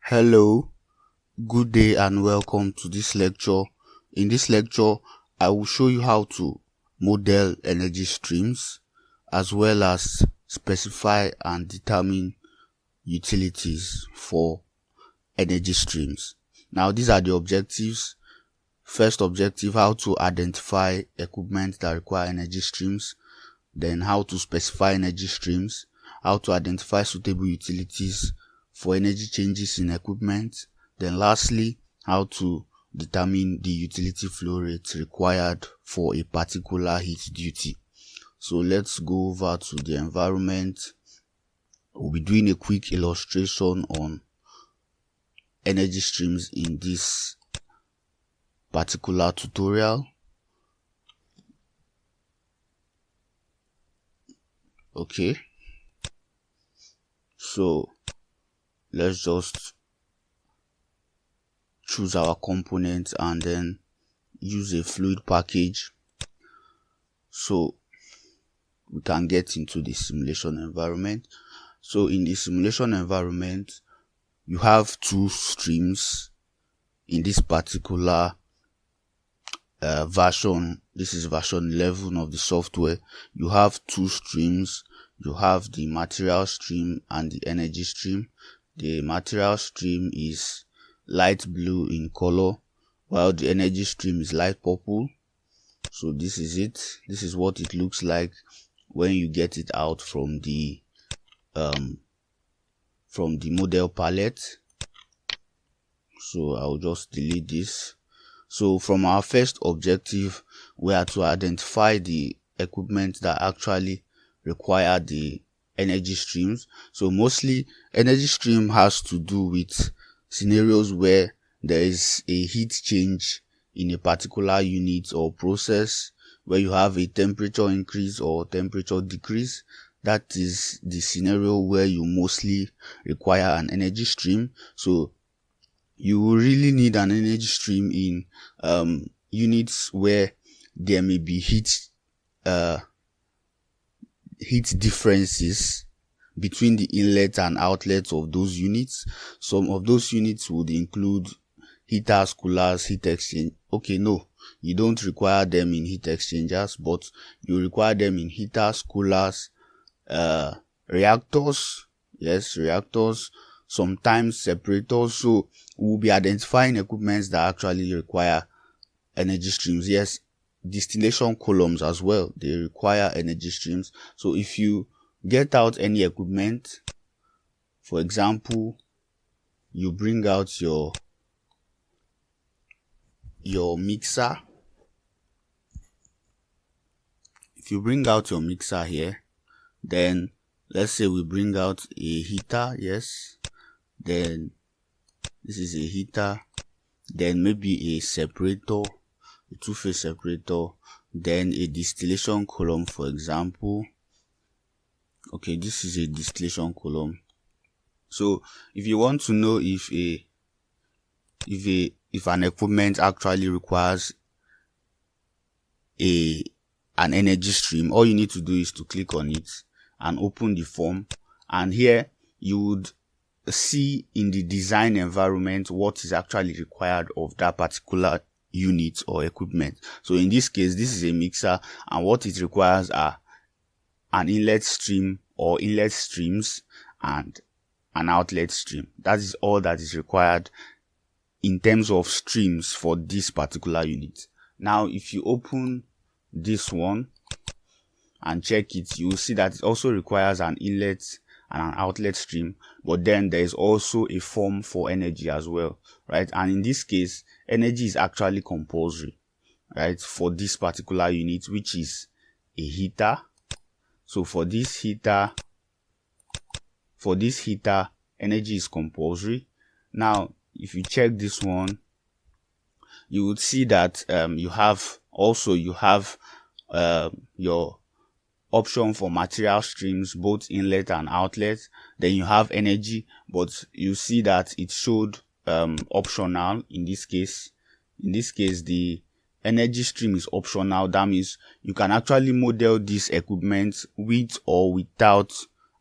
Hello, good day and welcome to this lecture. In this lecture, I will show you how to model energy streams as well as specify and determine utilities for energy streams. Now, these are the objectives. First objective, how to identify equipment that require energy streams. Then how to specify energy streams, how to identify suitable utilities for energy changes in equipment. Then lastly, how to determine the utility flow rate required for a particular heat duty. So let's go over to the environment. We'll be doing a quick illustration on energy streams in this particular tutorial. Okay, so let's just choose our components and then use a fluid package so we can get into the simulation environment. So in the simulation environment, you have two streams in this particular version. This is version 11 of the software. You have two streams. You have the material stream and the energy stream. The material stream is light blue in color, while the energy stream is light purple. So this is it. This is what it looks like when you get it out from the model palette. So I'll just delete this. So from our first objective, we are to identify the equipment that actually require the energy streams. So mostly energy stream has to do with scenarios where there is a heat change in a particular unit or process, where you have a temperature increase or temperature decrease. That is the scenario where you mostly require an energy stream. So you will really need an energy stream in units where there may be heat differences between the inlet and outlet of those units. Some of those units would include heaters, coolers, heat exchange. Okay, no, you don't require them in heat exchangers, but you require them in heaters, coolers, reactors. Yes, reactors, sometimes separators. So we'll be identifying equipments that actually require energy streams. Yes, distillation columns as well, they require energy streams. So if you get out any equipment, for example, you bring out your mixer. If you bring out your mixer here, then let's say we bring out a heater. Yes, then this is a heater, then maybe a separator, a two-phase separator, then a distillation column, for example. Okay, this is a distillation column. So if you want to know if an equipment actually requires an energy stream, all you need to do is to click on it and open the form, and here you would see in the design environment what is actually required of that particular unit or equipment. So in this case, this is a mixer, and what it requires are an inlet stream or inlet streams and an outlet stream. That is all that is required in terms of streams for this particular unit. Now if you open this one and check it, you will see that it also requires an inlet and an outlet stream, but then there is also a form for energy as well, right? And in this case, energy is actually compulsory, right, for this particular unit, which is a heater. So for this heater, energy is compulsory. Now if you check this one, you would see that you have your option for material streams, both inlet and outlet. Then you have energy, but you see that it showed optional in this case. In this case, the energy stream is optional. That means you can actually model this equipment with or without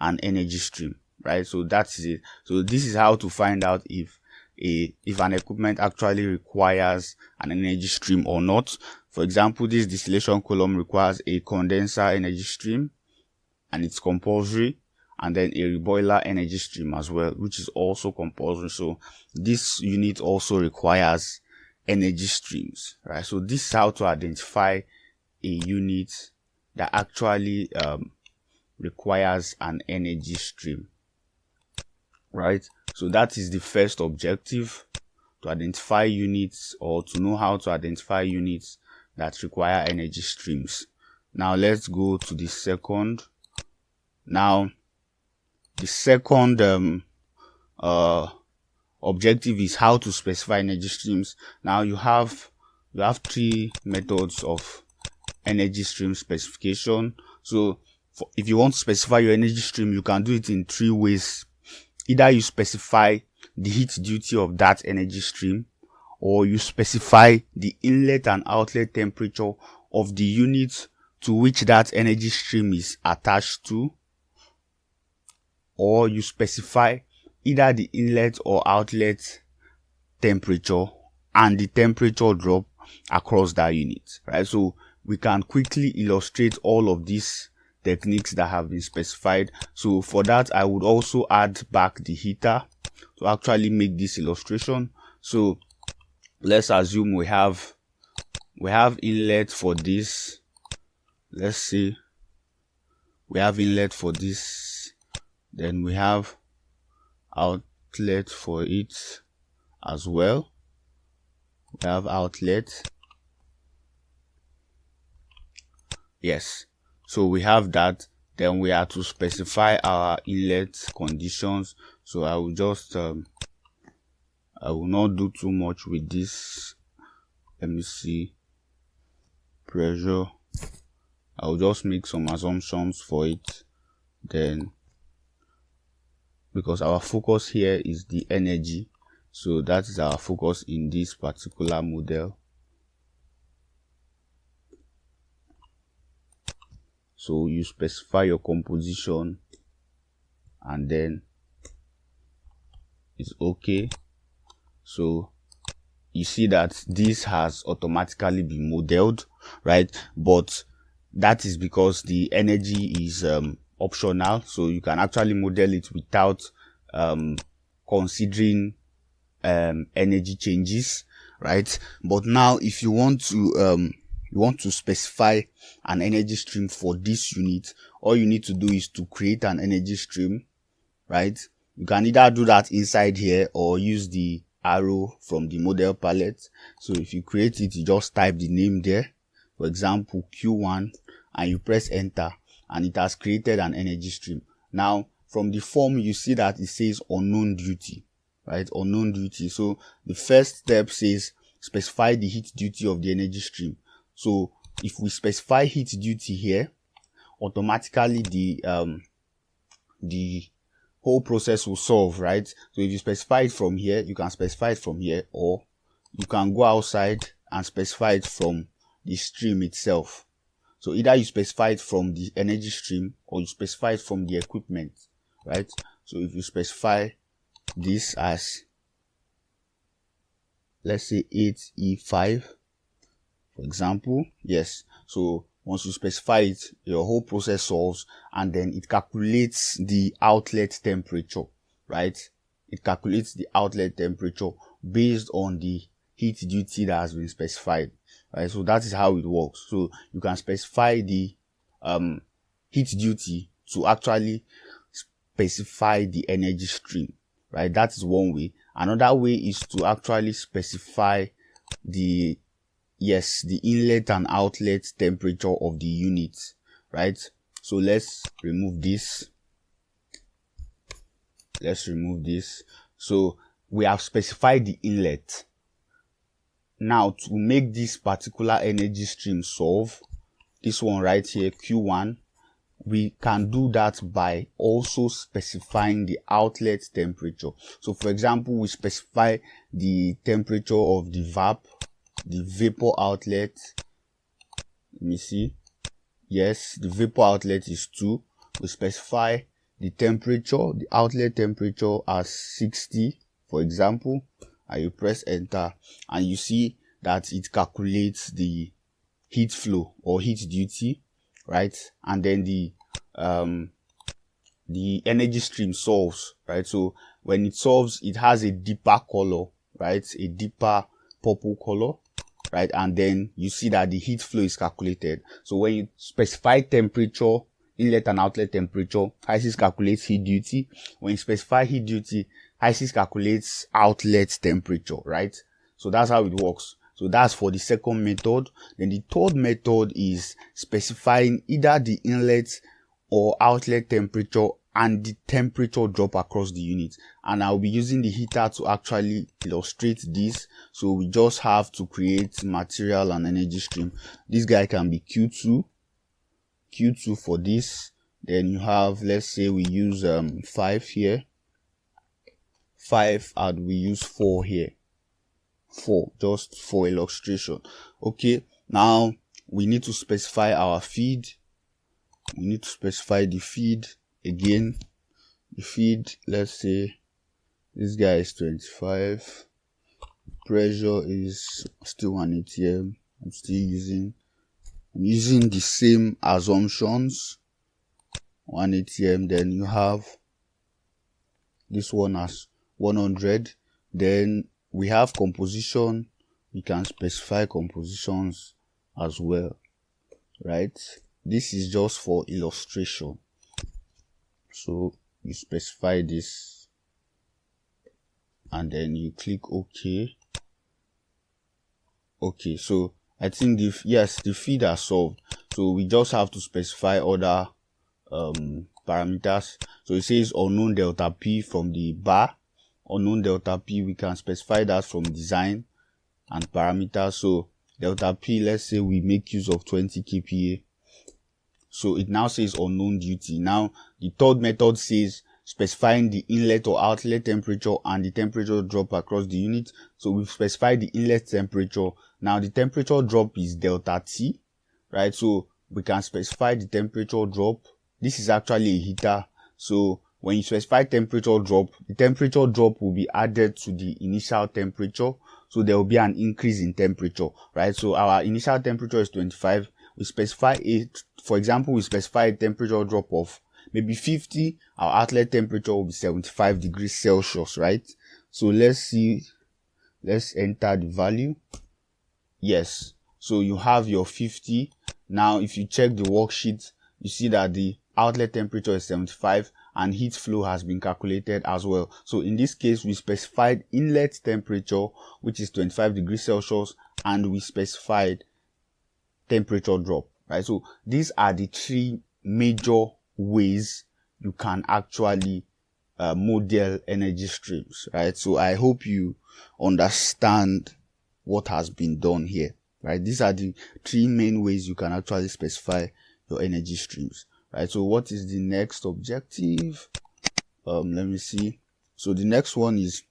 an energy stream. right? So that's it. So this is how to find out if an equipment actually requires an energy stream or not. For example, this distillation column requires a condenser energy stream, and it's compulsory, and then a reboiler energy stream as well, which is also compulsory. So this unit also requires energy streams, right? So this is how to identify a unit that actually requires an energy stream, right? So that is the first objective, to identify units, or to know how to identify units that require energy streams. Now let's go to the second. Now the second objective is how to specify energy streams. Now you have three methods of energy stream specification. So if you want to specify your energy stream, you can do it in three ways. Either you specify the heat duty of that energy stream, or you specify the inlet and outlet temperature of the unit to which that energy stream is attached to, or you specify either the inlet or outlet temperature and the temperature drop across that unit, right? So we can quickly illustrate all of these techniques that have been specified. So for that, I would also add back the heater to actually make this illustration. So let's assume we have inlet for this. Let's say we have inlet for this, then we have outlet for it as well. We have outlet. Yes, so we have that. Then we have to specify our inlet conditions. So I will just I will not do too much with this. Let me see. Pressure. I will just make some assumptions for it. Then, because our focus here is the energy, so that is our focus in this particular model. So you specify your composition, and then it's okay. So you see that this has automatically been modeled, right? But that is because the energy is optional, so you can actually model it without considering energy changes, right? But now if you want to specify an energy stream for this unit, all you need to do is to create an energy stream, right? You can either do that inside here or use the arrow from the model palette. So if you create it, you just type the name there, for example Q1, and you press enter, and it has created an energy stream. Now from the form, you see that it says unknown duty, right? Unknown duty. So the first step says specify the heat duty of the energy stream. So if we specify heat duty here, automatically the whole process will solve, right? So if you specify it from here, you can specify it from here, or you can go outside and specify it from the stream itself. So either you specify it from the energy stream, or you specify it from the equipment, right? So if you specify this as, let's say 8E5, for example, yes. So once you specify it, your whole process solves, and then it calculates the outlet temperature, right? It calculates the outlet temperature based on the heat duty that has been specified, right? So that is how it works. So you can specify the heat duty to actually specify the energy stream, right? That is one way. Another way is to actually specify the inlet and outlet temperature of the unit, right? So let's remove this. So we have specified the inlet. Now to make this particular energy stream solve, this one right here, Q1, we can do that by also specifying the outlet temperature. So for example, we specify the temperature of the vapor outlet. Let me see. Yes, the vapor outlet is 2. We specify the temperature, the outlet temperature as 60, for example, and you press enter, and you see that it calculates the heat flow or heat duty, right? And then the energy stream solves, right? So when it solves, it has a deeper color, right? A deeper purple color, right? And then you see that the heat flow is calculated. So when you specify temperature, inlet and outlet temperature, HYSYS calculates heat duty. When you specify heat duty, HYSYS calculates outlet temperature, right? So that's how it works. So that's for the second method. Then the third method is specifying either the inlet or outlet temperature and the temperature drop across the unit. And I'll be using the heater to actually illustrate this. So we just have to create material and energy stream. This guy can be Q2 for this. Then you have, let's say we use 5 here, 5, and we use 4 here, 4 just for illustration. Okay, now we need to specify our feed. We need to specify the feed again. The feed, let's say this guy is 25, pressure is still 1 atm. I'm using the same assumptions, 1 atm. Then you have this one as 100. Then we have composition. We can specify compositions as well, right? This is just for illustration. So you specify this and then you click OK. Okay, so I think the feed are solved. So we just have to specify other parameters. So it says unknown delta P from the bar. Unknown delta P, we can specify that from design and parameters. So delta P, let's say we make use of 20 kPa. So it now says unknown duty. Now the third method says specifying the inlet or outlet temperature and the temperature drop across the unit. So we've specified the inlet temperature. Now the temperature drop is delta T, right? So we can specify the temperature drop. This is actually a heater. So when you specify temperature drop, the temperature drop will be added to the initial temperature. So there will be an increase in temperature, right? So our initial temperature is 25. We specify it, for example, we specify a temperature drop of maybe 50. Our outlet temperature will be 75 degrees Celsius, right? So let's enter the value. Yes. So you have your 50. Now, if you check the worksheet, you see that the outlet temperature is 75 and heat flow has been calculated as well. So in this case, we specified inlet temperature, which is 25 degrees Celsius, and we specified temperature drop, right? So these are the 3 major ways you can actually model energy streams, right? So I hope you understand what has been done here, right? These are the 3 main ways you can actually specify your energy streams, right? So what is the next objective? Let me see. So the next one is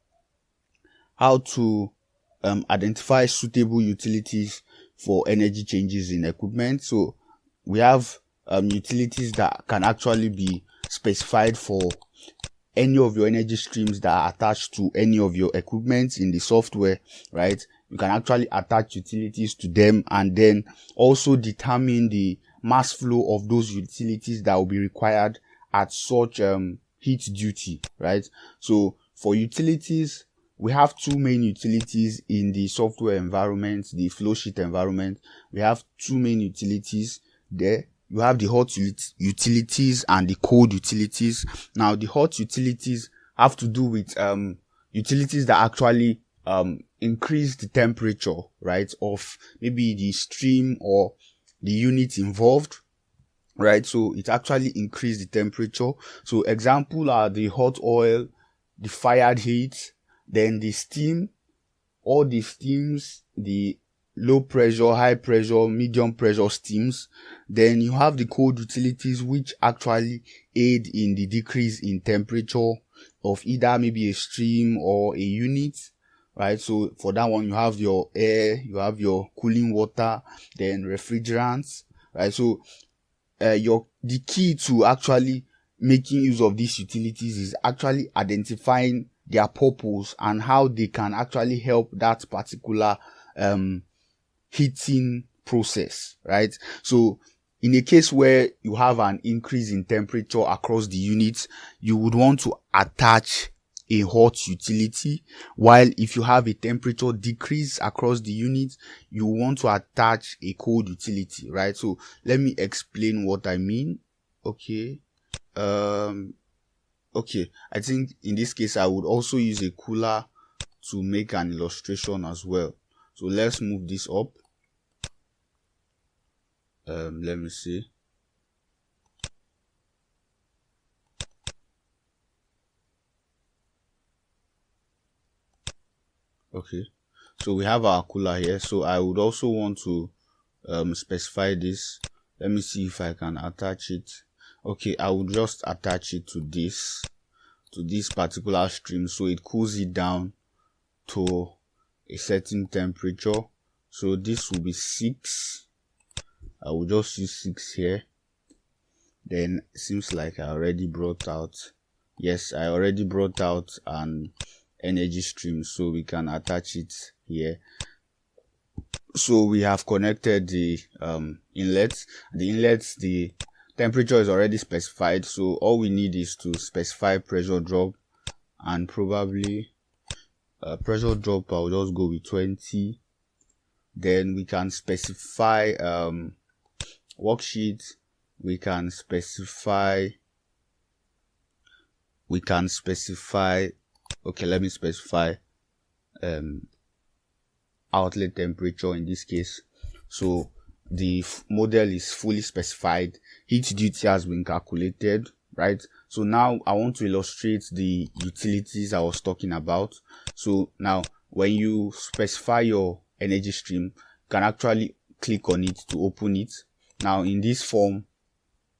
how to identify suitable utilities for energy changes in equipment. So we have utilities that can actually be specified for any of your energy streams that are attached to any of your equipment in the software, right? You can actually attach utilities to them and then also determine the mass flow of those utilities that will be required at such heat duty, right? So for utilities, we have 2 main utilities in the software environment, the flowsheet environment. We have 2 main utilities there. You have the hot utilities and the cold utilities. Now, the hot utilities have to do with utilities that actually increase the temperature, right, of maybe the stream or the unit involved, right? So it actually increase the temperature. So example are the hot oil, the fired heat, then the steam, all the steams, the low pressure, high pressure, medium pressure steams. Then you have the cold utilities, which actually aid in the decrease in temperature of either maybe a stream or a unit, right? So for that one, you have your air, you have your cooling water, then refrigerants, right? So the key to actually making use of these utilities is actually identifying their purpose and how they can actually help that particular heating process, right? So in a case where you have an increase in temperature across the unit, you would want to attach a hot utility, while if you have a temperature decrease across the unit, you want to attach a cold utility, right? So let me explain what I mean. Okay, I think in this case I would also use a cooler to make an illustration as well. So let's move this up. Let me see. Okay, so we have our cooler here. So I would also want to specify this. Let me see if I can attach it. Okay, I would just attach it to this particular stream, so it cools it down to a certain temperature. So this will be 6. I will just use 6 here. Then it seems like I already brought out, yes, I already brought out an energy stream, so we can attach it here. So we have connected the inlet. The temperature is already specified, so all we need is to specify pressure drop, and probably pressure drop I'll just go with 20. Then we can specify worksheet. We can specify okay, let me specify outlet temperature in this case. So the model is fully specified, heat duty has been calculated, right? So now I want to illustrate the utilities I was talking about. So now when you specify your energy stream, you can actually click on it to open it. Now in this form,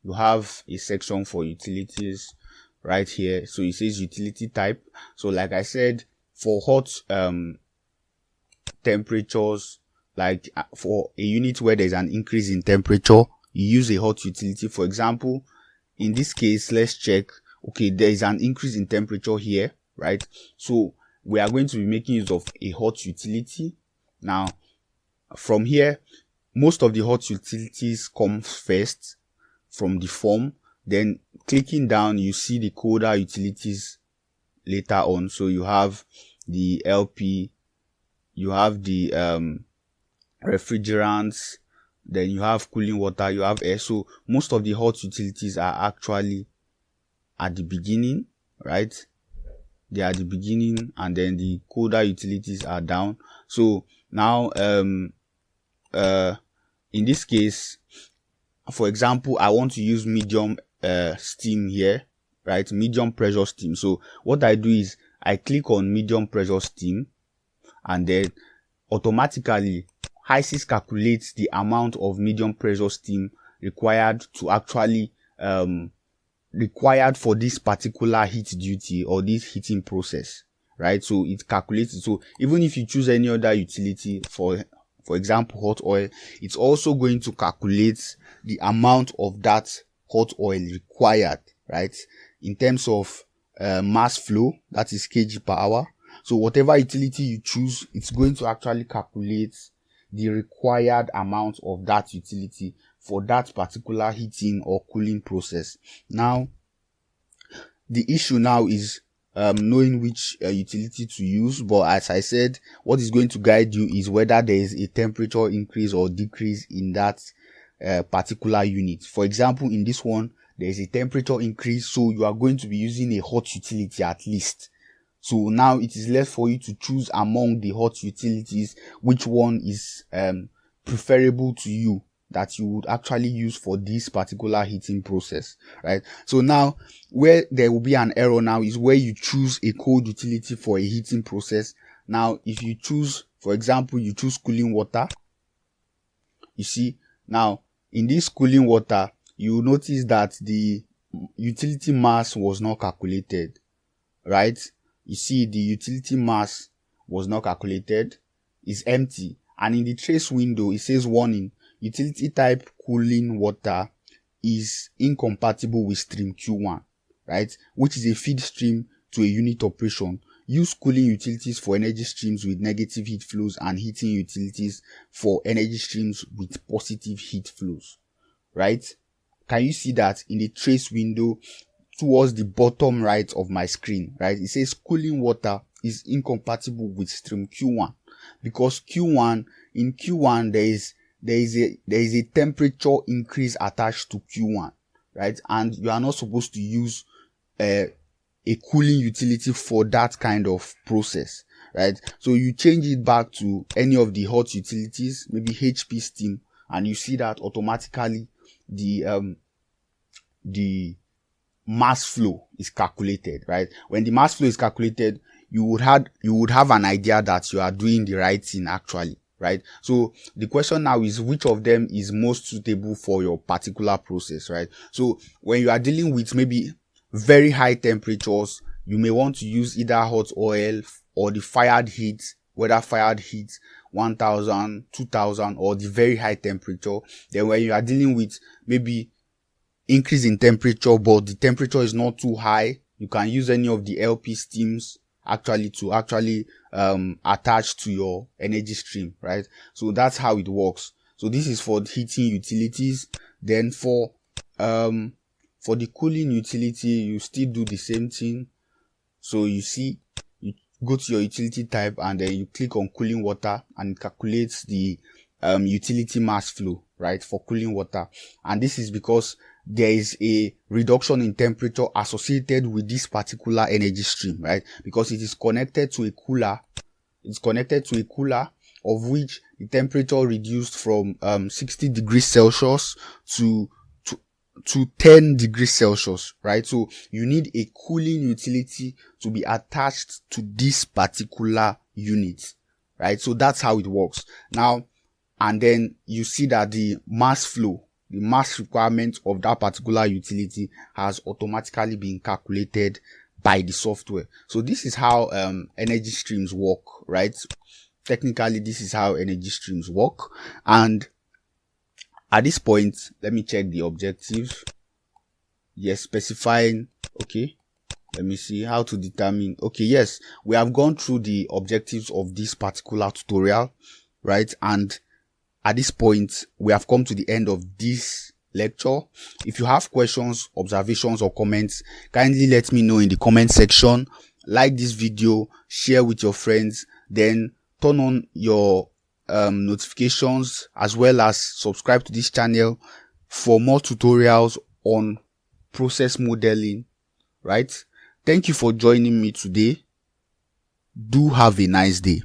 you have a section for utilities right here. So it says utility type. So like I said, for hot temperatures, like for a unit where there's an increase in temperature, you use a hot utility. For example, in this case, let's check. Okay, there is an increase in temperature here, right? So we are going to be making use of a hot utility. Now from here, most of the hot utilities come first from the form. Then clicking down, you see the colder utilities later on. So you have the LP, you have the refrigerants, then you have cooling water, you have air. So most of the hot utilities are actually at the beginning, right? They are at the beginning, and then the colder utilities are down. So now in this case, for example, I want to use medium steam here, right? Medium pressure steam. So what I do is I click on medium pressure steam, and then automatically HYSYS calculates the amount of medium pressure steam required to actually required for this particular heat duty or this heating process, right? So it calculates it. So even if you choose any other utility, for example hot oil, it's also going to calculate the amount of that hot oil required, right, in terms of mass flow, that is kg per hour. So whatever utility you choose, it's going to actually calculate the required amount of that utility for that particular heating or cooling process. Now the issue now is knowing which utility to use, but as I said, what is going to guide you is whether there is a temperature increase or decrease in that particular unit. For example, in this one, there is a temperature increase, so you are going to be using a hot utility at least. So now it is left for you to choose among the hot utilities which one is preferable to you, that you would actually use for this particular heating process, right? So now where there will be an error now is where you choose a cold utility for a heating process. Now if you choose, for example, you choose cooling water, you see now in this cooling water, you will notice that the utility mass was not calculated, right? You see the utility mass was not calculated, is empty, and in the trace window it says warning, utility type cooling water is incompatible with stream Q1. right, which is a feed stream to a unit operation. Use cooling utilities for energy streams with negative heat flows and heating utilities for energy streams with positive heat flows, right? Can you see that in the trace window towards the bottom right of my screen, right? It says cooling water is incompatible with stream Q1 because in Q1 there is a temperature increase attached to Q1, right? And you are not supposed to use a cooling utility for that kind of process, right? So you change it back to any of the hot utilities, maybe HP steam, and you see that automatically the mass flow is calculated, right? When the mass flow is calculated, you would have an idea that you are doing the right thing actually, right? So the question now is which of them is most suitable for your particular process, right? So when you are dealing with maybe very high temperatures, you may want to use either hot oil or the fired heat, whether fired heat 1000, 2000 or the very high temperature. Then when you are dealing with maybe increase in temperature but the temperature is not too high, you can use any of the LP steams actually to attach to your energy stream, right? So that's how it works. So this is for heating utilities. Then for the cooling utility, you still do the same thing. So you go to your utility type and then you click on cooling water and it calculates the utility mass flow, right, for cooling water. And this is because there is a reduction in temperature associated with this particular energy stream, right? Because it is connected to a cooler. It's connected to a cooler of which the temperature reduced from 60 degrees Celsius to 10 degrees Celsius, right? So you need a cooling utility to be attached to this particular unit, right? So that's how it works. Now, and then you see that the mass flow, the mass requirement of that particular utility has automatically been calculated by the software. So this is how energy streams work, right? Technically, this is how energy streams work. And at this point, let me check the objective. Yes, specifying. Okay, let me see how to determine. Okay, yes, we have gone through the objectives of this particular tutorial, right? And at this point, we have come to the end of this lecture. If you have questions, observations, or comments, kindly let me know in the comment section. Like this video, share with your friends, then turn on your notifications as well as subscribe to this channel for more tutorials on process modeling, right? Thank you for joining me today. Do have a nice day.